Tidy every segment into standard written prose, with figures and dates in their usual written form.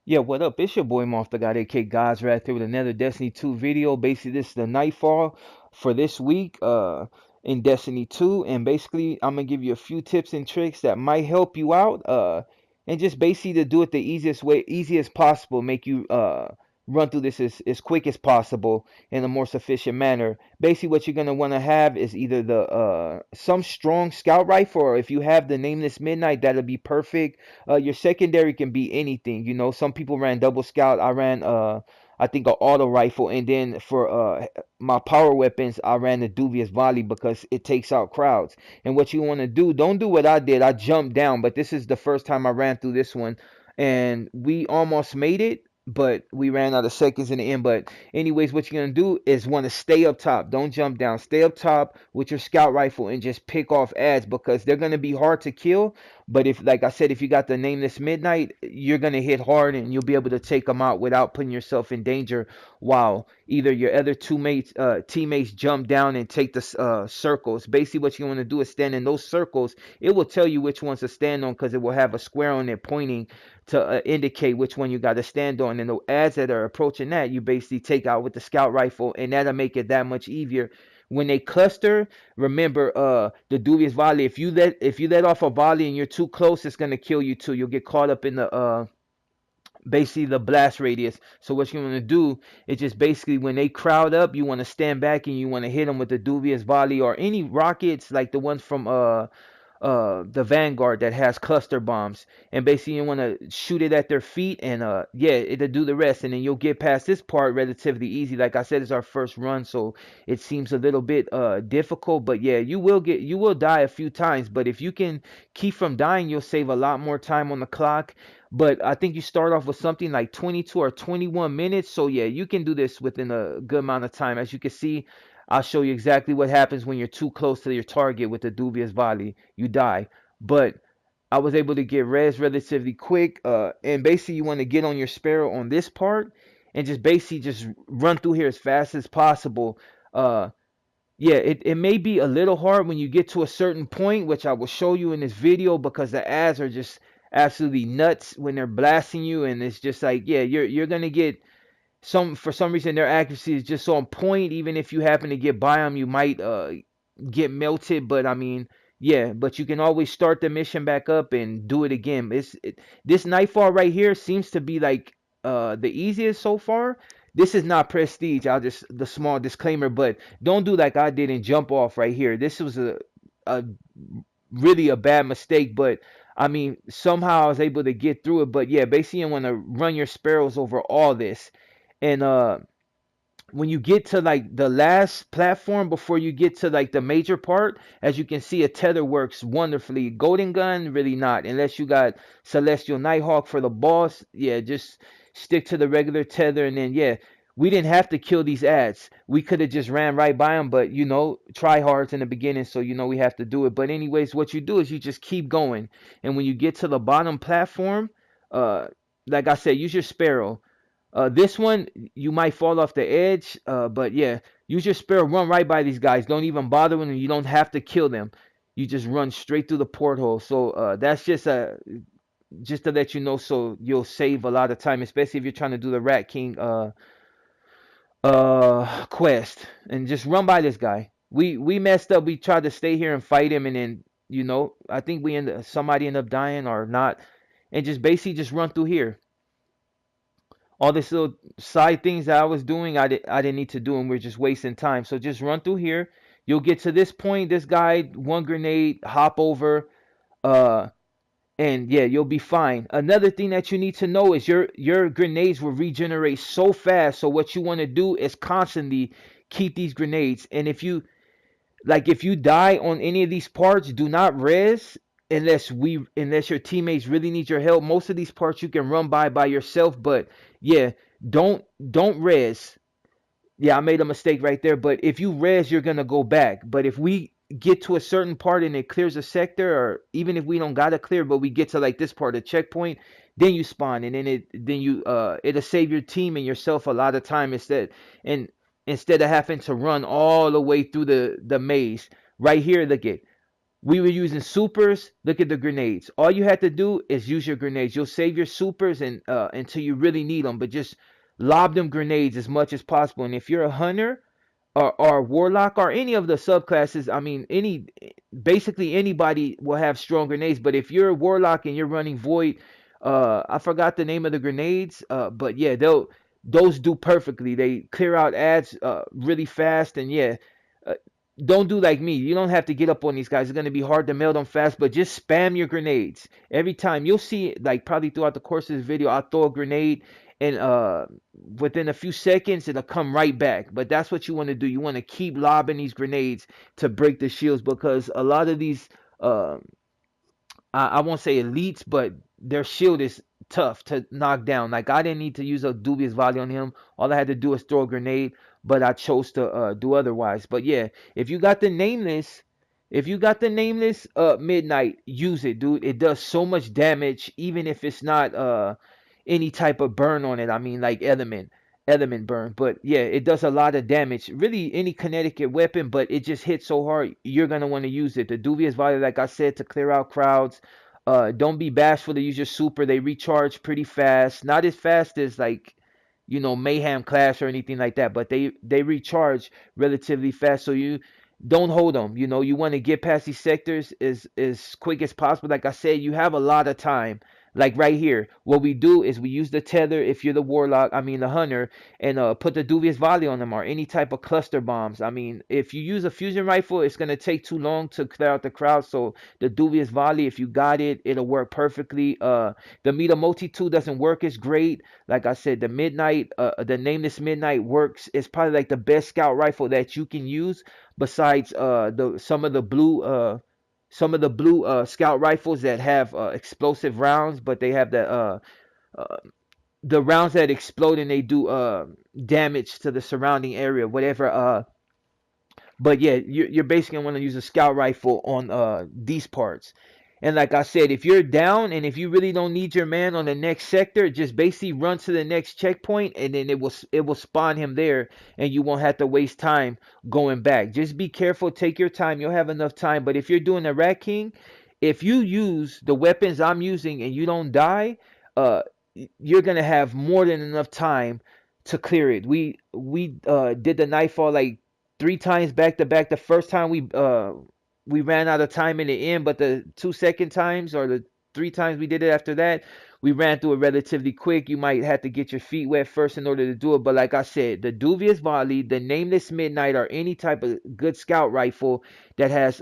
Yeah, what up? It's your boy Moth the God, aka God's Wrath, here with another Destiny 2 video. Basically, this is the Nightfall for this week in Destiny 2. And basically, I'm gonna give you a few tips and tricks that might help you out. And just basically to do it the easiest way, easiest possible, make you run through this as quick as possible in a more sufficient manner. Basically, what you're gonna want to have is either the some strong scout rifle, or if you have the Nameless Midnight, that'll be perfect. Your secondary can be anything. You know, some people ran double scout. I ran I think an auto rifle, and then for my power weapons, I ran the dubious volley because it takes out crowds. And what you want to do, don't do what I did. I jumped down, but this is the first time I ran through this one, and we almost made it. But we ran out of seconds in the end. But anyways, what you're gonna do is want to stay up top. Don't jump down. Stay up top with your scout rifle and just pick off ads because they're gonna be hard to kill, but if, like I said, if you got the Nameless Midnight, you're gonna hit hard and you'll be able to take them out without putting yourself in danger. While either your other teammates jump down and take the circles. Basically, what you want to do is stand in those circles. It will tell you which ones to stand on because it will have a square on it pointing to indicate which one you got to stand on. And the ads that are approaching that, you basically take out with the scout rifle, and that'll make it that much easier when they cluster. Remember the dubious volley, if you let off a volley and you're too close, it's going to kill you too. You'll get caught up in the basically the blast radius. So what you want to do is just basically when they crowd up, you want to stand back and you want to hit them with the dubious volley or any rockets like the ones from the Vanguard that has cluster bombs, and basically you want to shoot it at their feet, and yeah, it'll do the rest, and then you'll get past this part relatively easy. Like I said, it's our first run, so it seems a little bit difficult, but yeah, you will die a few times, but if you can keep from dying, you'll save a lot more time on the clock. But I think you start off with something like 22 or 21 minutes, so yeah, you can do this within a good amount of time. As you can see, I'll show you exactly what happens when you're too close to your target with the dubious volley. You die. But I was able to get res relatively quick. And basically you want to get on your sparrow on this part and just basically just run through here as fast as possible. Uh, yeah, it may be a little hard when you get to a certain point, which I will show you in this video because the ads are just absolutely nuts when they're blasting you, and it's just like, yeah, you're gonna get for some reason their accuracy is just on point. Even if you happen to get by them, you might get melted. But I mean, yeah, but you can always start the mission back up and do it again. This Nightfall right here seems to be like the easiest so far. This is not prestige. I'll just the small disclaimer, but don't do like I did and jump off right here. This was a really a bad mistake, but I mean somehow I was able to get through it. But yeah, basically you want to run your sparrows over all this, and when you get to like the last platform before you get to like the major part, as you can see, a tether works wonderfully. Golden gun, really not, unless you got Celestial Nighthawk for the boss. Yeah, just stick to the regular tether, and then yeah, we didn't have to kill these ads. We could have just ran right by them, but you know, try hards in the beginning, so you know we have to do it. But anyways, what you do is you just keep going, and when you get to the bottom platform, uh, like I said, use your sparrow. This one, you might fall off the edge, but yeah, use your sparrow, run right by these guys. Don't even bother with them. You don't have to kill them. You just run straight through the porthole. So that's just to let you know, so you'll save a lot of time, especially if you're trying to do the Rat King quest, and just run by this guy. We messed up. We tried to stay here and fight him, and then I think somebody ended up dying or not, and just basically just run through here. All this little side things that I was doing, I didn't need to do, and we're just wasting time. So just run through here. You'll get to this point. This guy, one grenade, hop over, uh, and yeah, you'll be fine. Another thing that you need to know is your grenades will regenerate so fast. So what you want to do is constantly keep these grenades. And if you die on any of these parts, do not res unless your teammates really need your help. Most of these parts you can run by yourself, but yeah, don't res. Yeah, I made a mistake right there, but if you res, you're gonna go back. But if we get to a certain part and it clears a sector, or even if we don't gotta clear, but we get to like this part, a checkpoint, then you spawn, and it'll save your team and yourself a lot of time instead of having to run all the way through the maze. Right here, look at We were using supers. Look at the grenades. All you had to do is use your grenades. You'll save your supers and until you really need them, but just lob them grenades as much as possible. And if you're a hunter or warlock or any of the subclasses, I mean, basically anybody will have strong grenades. But if you're a warlock and you're running void, I forgot the name of the grenades, but yeah, those do perfectly. They clear out ads really fast, and yeah, uh, don't do like me. You don't have to get up on these guys. It's gonna be hard to melt them fast, but just spam your grenades every time. You'll see, like probably throughout the course of this video, I'll throw a grenade, and within a few seconds it'll come right back. But that's what you want to do. You want to keep lobbing these grenades to break the shields, because a lot of these uh, I won't say elites, but their shield is tough to knock down. Like I didn't need to use a dubious volley on him. All I had to do was throw a grenade, but I chose to do otherwise. But yeah, if you got the nameless, midnight, use it, dude. It does so much damage, even if it's not any type of burn on it. I mean, like element burn. But yeah, it does a lot of damage. Really, any kinetic weapon, but it just hits so hard. You're gonna want to use it. The dubious volley, like I said, to clear out crowds. Don't be bashful to use your super. They recharge pretty fast. Not as fast as like, Mayhem Clash or anything like that, but they recharge relatively fast. So you don't hold them. You want to get past these sectors as quick as possible. Like I said, you have a lot of time. Like right here, what we do is we use the tether if you're the warlock, I mean the hunter, and put the dubious volley on them or any type of cluster bombs. I mean, if you use a fusion rifle, it's gonna take too long to clear out the crowd. So the dubious volley, if you got it, it'll work perfectly. The Mita Multi 2 doesn't work as great. Like I said, the nameless midnight works. It's probably like the best scout rifle that you can use besides the some of the blue scout rifles that have explosive rounds, but they have uh, the rounds that explode and they do damage to the surrounding area, whatever. But yeah, you're basically gonna want to use a scout rifle on these parts. And like I said, if you're down and if you really don't need your man on the next sector, just basically run to the next checkpoint, and then it will spawn him there, and you won't have to waste time going back. Just be careful, take your time. You'll have enough time. But if you're doing a Rat King, if you use the weapons I'm using and you don't die, uh, you're gonna have more than enough time to clear it. We did the Nightfall like 3 times back to back. The first time we ran out of time in the end, but the 2 second times or the 3 times we did it after that, we ran through it relatively quick. You might have to get your feet wet first in order to do it, but like I said, the dubious volley, the nameless midnight, or any type of good scout rifle that has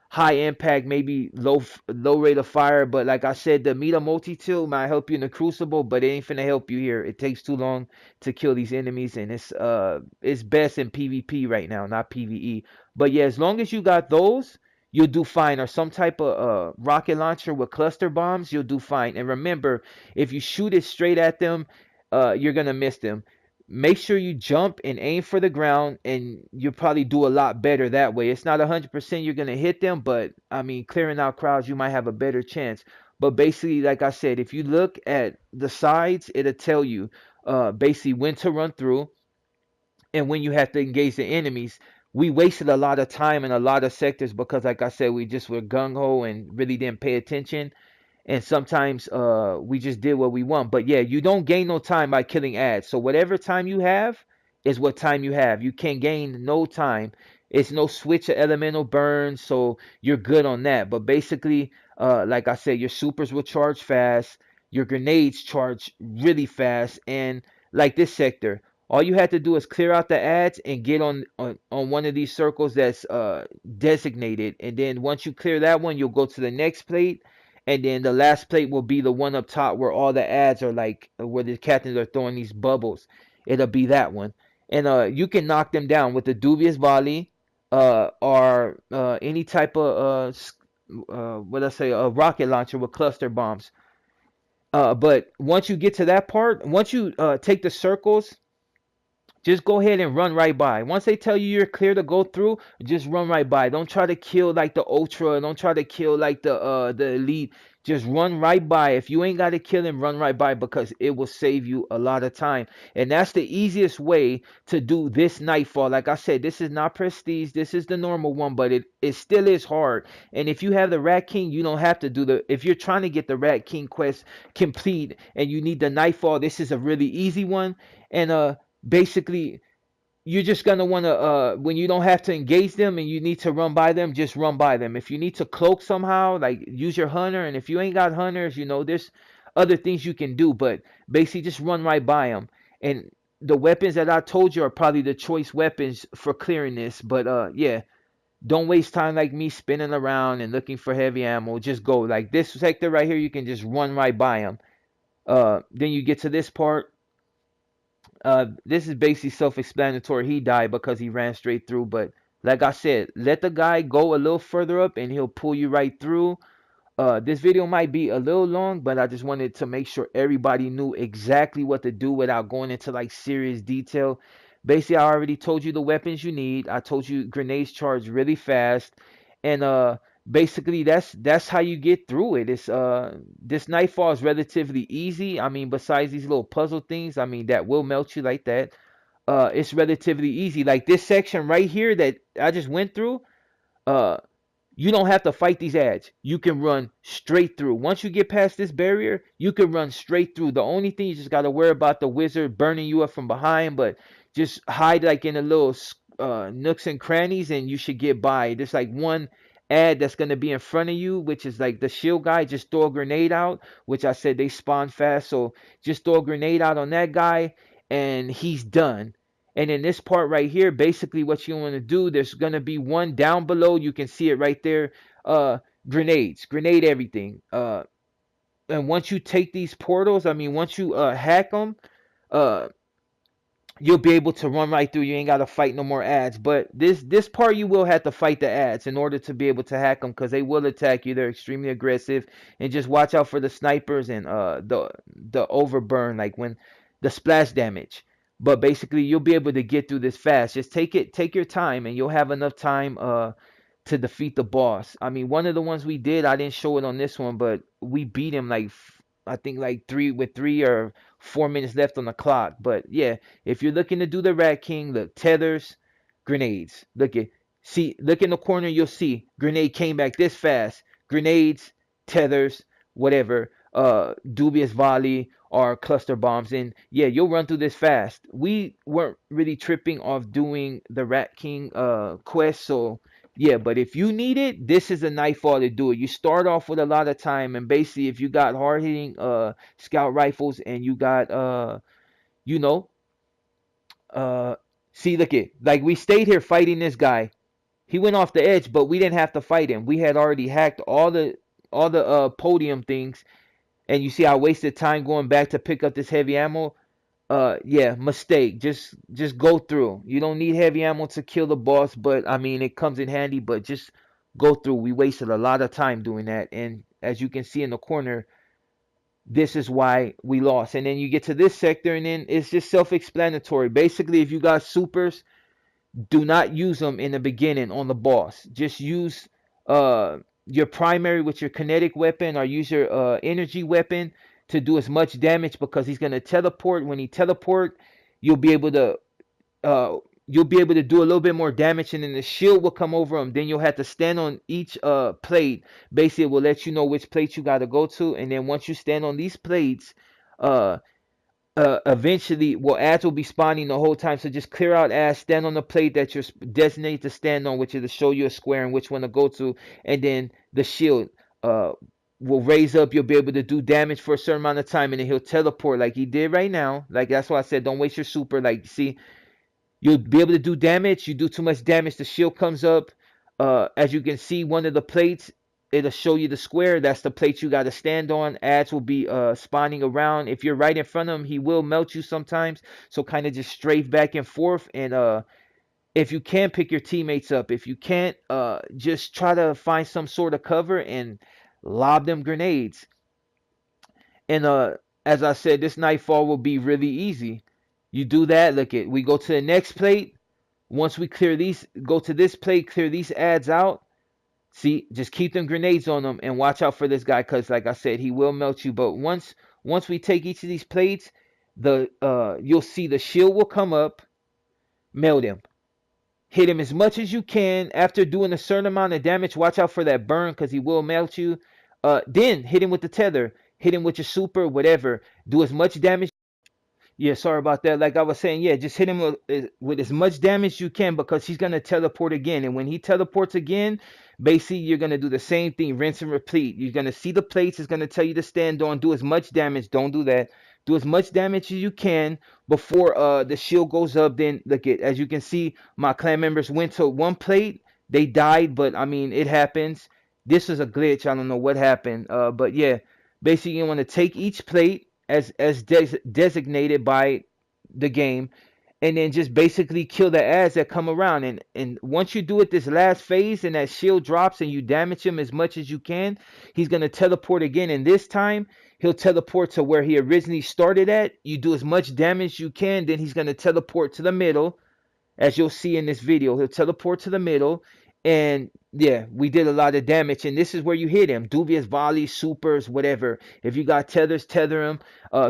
high impact, maybe low rate of fire. But like I said, the Mita multi-tool might help you in the Crucible, but it ain't finna help you here. It takes too long to kill these enemies, and it's best in PvP right now, not PvE. But yeah, as long as you got those, you'll do fine. Or some type of rocket launcher with cluster bombs, you'll do fine. And remember, if you shoot it straight at them, you're gonna miss them. Make sure you jump and aim for the ground, and you'll probably do a lot better that way. It's not 100% you're gonna hit them, but I mean, clearing out crowds, you might have a better chance. But basically, like I said, if you look at the sides, it'll tell you basically when to run through and when you have to engage the enemies. We wasted a lot of time in a lot of sectors because, like I said, we just were gung ho and really didn't pay attention. And sometimes we just did what we want. But yeah, you don't gain no time by killing ads. So whatever time you have is what time you have. You can gain no time. It's no switch of elemental burn, so you're good on that. But basically, like I said, your supers will charge fast, your grenades charge really fast, and like this sector, all you have to do is clear out the ads and get on one of these circles that's designated. And then once you clear that one, you'll go to the next plate, and then the last plate will be the one up top where all the ads are, like where the captains are throwing these bubbles. It'll be that one. And you can knock them down with the dubious volley, or any type of what I say, a rocket launcher with cluster bombs. But once you get to that part, once you take the circles, just go ahead and run right by. Once they tell you you're clear to go through, just run right by. Don't try to kill like the ultra. Don't try to kill like the elite. Just run right by. If you ain't got to kill him, run right by, because it will save you a lot of time. And that's the easiest way to do this Nightfall. Like I said, this is not prestige. This is the normal one, but it still is hard. And if you have the Rat King, you don't have to do the. If you're trying to get the Rat King quest complete and you need the Nightfall, this is a really easy one. And basically, you're just gonna want to when you don't have to engage them and you need to run by them, just run by them. If you need to cloak somehow, like use your hunter, and if you ain't got hunters, you know, there's other things you can do, but basically just run right by them. And the weapons that I told you are probably the choice weapons for clearing this. But yeah, don't waste time like me spinning around and looking for heavy ammo. Just go like this sector right here, you can just run right by them. Then you get to this part. This is basically self-explanatory. He died because he ran straight through. But like I said, let the guy go a little further up and he'll pull you right through. This video might be a little long, but I just wanted to make sure everybody knew exactly what to do without going into like serious detail. Basically, I already told you the weapons you need. I told you grenades charge really fast, and basically that's how you get through it. It's this Nightfall is relatively easy. I mean, besides these little puzzle things, I mean that will melt you like that. It's relatively easy. Like this section right here that I just went through. Uh, you don't have to fight these ads. You can run straight through. Once you get past this barrier, you can run straight through. The only thing you just got to worry about the wizard burning you up from behind, but just hide like in the little nooks and crannies and you should get by. There's like one ad that's going to be in front of you, which is like the shield guy. Just throw a grenade out, which I said they spawn fast. So just throw a grenade out on that guy and he's done. And in this part right here, basically what you want to do, there's going to be one down below. You can see it right there. Grenades, grenade everything. And once you take these portals, I mean, once you hack them, uh, you'll be able to run right through. You ain't got to fight no more ads. But this part you will have to fight the ads in order to be able to hack them, because they will attack you. They're extremely aggressive, and just watch out for the snipers and the overburn, like when the splash damage. But basically you'll be able to get through this fast. Just take your time, and you'll have enough time to defeat the boss. I mean, one of the ones we did, I didn't show it on this one, but we beat him like I think like 3 or 4 minutes left on the clock. But yeah, if you're looking to do the Rat King, look, tethers, grenades. Look in the corner, you'll see grenade came back this fast. Grenades, tethers, whatever, dubious volley or cluster bombs. And yeah, you'll run through this fast. We weren't really tripping off doing the Rat King quest, so yeah, but if you need it, this is a Nightfall to do it. You start off with a lot of time, and basically if you got hard hitting scout rifles and you got you know uh see, look it, like we stayed here fighting this guy. He went off the edge, but we didn't have to fight him. We had already hacked all the podium things, and you see I wasted time going back to pick up this heavy ammo. Yeah, mistake. Just go through. You don't need heavy ammo to kill the boss, but I mean it comes in handy, but just go through. We wasted a lot of time doing that, and as you can see in the corner, this is why we lost. And then you get to this sector, and then it's just self-explanatory. Basically, if you got supers, do not use them in the beginning on the boss. Just use your primary with your kinetic weapon, or use your energy weapon to do as much damage, because he's going to teleport. When he teleport, you'll be able to uh do a little bit more damage, and then the shield will come over him. Then you'll have to stand on each plate. Basically it will let you know which plate you got to go to, and then once you stand on these plates, uh eventually, well, ads will be spawning the whole time. So just clear out ads, stand on the plate that you're designated to stand on, which is to show you a square and which one to go to. And then the shield will raise up. You'll be able to do damage for a certain amount of time, and then he'll teleport like he did right now. Like that's why I said don't waste your super. Like, see, you'll be able to do damage. You do too much damage, the shield comes up. As you can see, one of the plates, it'll show you the square. That's the plate you got to stand on. Ads will be spawning around. If you're right in front of him, he will melt you sometimes. So kind of just strafe back and forth. And if you can, pick your teammates up. If you can't, just try to find some sort of cover and lob them grenades. And as I said, this Nightfall will be really easy. You do that. Look at, we go to the next plate. Once we clear these, go to this plate, clear these ads out. See, just keep them grenades on them and watch out for this guy, because like I said, he will melt you. But once we take each of these plates, the you'll see the shield will come up, melt him. Hit him as much as you can. After doing a certain amount of damage, watch out for that burn because he will melt you. Then hit him with the tether. Hit him with your super, whatever. Do as much damage. Yeah, sorry about that. Like I was saying, yeah, just hit him with as much damage you can, because he's gonna teleport again. And when he teleports again, basically you're gonna do the same thing, rinse and repeat. You're gonna see the plates. It's gonna tell you to stand on, do as much damage. Don't do that. Do as much damage as you can before the shield goes up. Then look at, as you can see, my clan members went to one plate. They died, but I mean it happens. This is a glitch. I don't know what happened. But yeah, basically you want to take each plate as designated by the game, and then just basically kill the ads that come around. And once you do it this last phase and that shield drops and you damage him as much as you can, he's going to teleport again, and this time he'll teleport to where he originally started at. You do as much damage you can, then he's going to teleport to the middle. As you'll see in this video, he'll teleport to the middle. And yeah, we did a lot of damage, and this is where you hit him. Dubious volleys, supers, whatever. If you got tethers, tether him.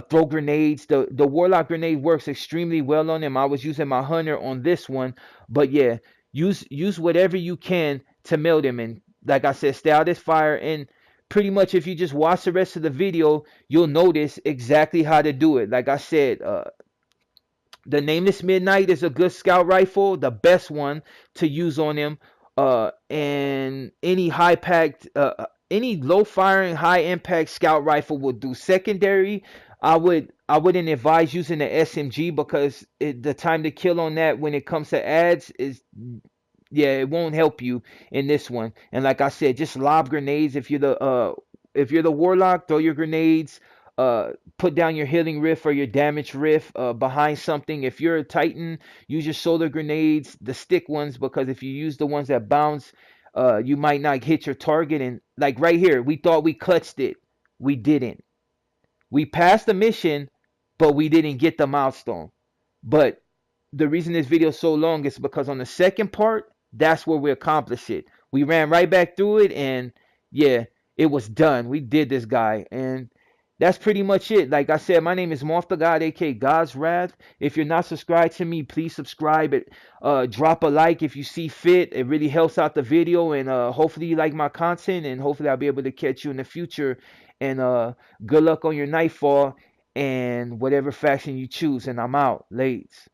Throw grenades. The warlock grenade works extremely well on him. I was using my hunter on this one, but yeah, use whatever you can to melt him. And like I said, stay out of this fire. And pretty much if you just watch the rest of the video, you'll notice exactly how to do it. Like I said, the Nameless Midnight is a good scout rifle, the best one to use on him. And any high packed, any low firing, high impact scout rifle will do. Secondary, I wouldn't advise using the SMG, because the time to kill on that when it comes to ads is, yeah, it won't help you in this one. And like I said, just lob grenades. If you're the warlock, throw your grenades. Put down your healing rift or your damage rift behind something. If you're a titan, use your solar grenades, the stick ones, because if you use the ones that bounce, you might not hit your target. And like right here, we thought we clutched it. We didn't. We passed the mission, but we didn't get the milestone. But the reason this video is so long is because on the second part, that's where we accomplished it. We ran right back through it, and yeah, it was done. We did this guy, and that's pretty much it. Like I said, my name is Moth the God, aka God's Wrath. If you're not subscribed to me, please subscribe. Drop a like if you see fit. It really helps out the video, and hopefully you like my content, and hopefully I'll be able to catch you in the future. And good luck on your Nightfall and whatever faction you choose. And I'm out. Lates.